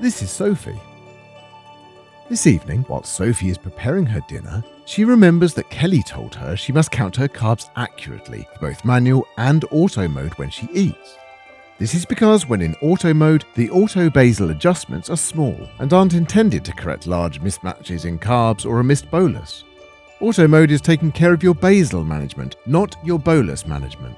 This is Sophie. This evening, while Sophie is preparing her dinner, she remembers that Kelly told her she must count her carbs accurately for both manual and auto mode when she eats. This is because when in auto mode, the auto-basal adjustments are small and aren't intended to correct large mismatches in carbs or a missed bolus. Auto mode is taking care of your basal management, not your bolus management.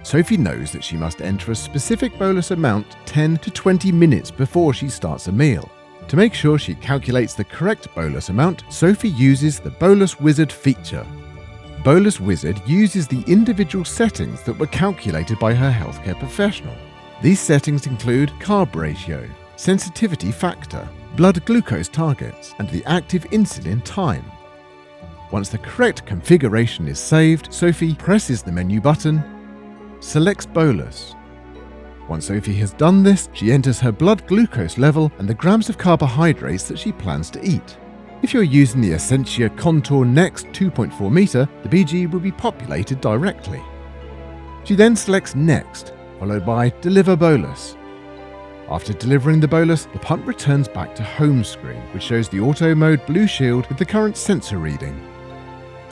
Sophie knows that she must enter a specific bolus amount 10 to 20 minutes before she starts a meal. To make sure she calculates the correct bolus amount, Sophie uses the Bolus Wizard feature. Bolus Wizard uses the individual settings that were calculated by her healthcare professional. These settings include carb ratio, sensitivity factor, blood glucose targets, and the active insulin time. Once the correct configuration is saved, Sophie presses the menu button, selects bolus. Once Sophie has done this, she enters her blood glucose level and the grams of carbohydrates that she plans to eat. If you're using the Essentia Contour Next 2.4 meter, the BG will be populated directly. She then selects Next, followed by Deliver Bolus. After delivering the bolus, the pump returns back to home screen, which shows the auto mode blue shield with the current sensor reading.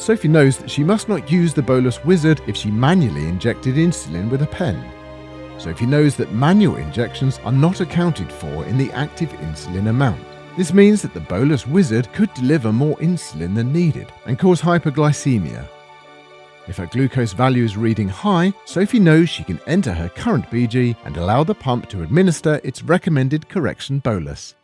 Sophie knows that she must not use the Bolus Wizard if she manually injected insulin with a pen. Sophie knows that manual injections are not accounted for in the active insulin amount. This means that the Bolus Wizard could deliver more insulin than needed and cause hyperglycemia. If her glucose value is reading high, Sophie knows she can enter her current BG and allow the pump to administer its recommended correction bolus.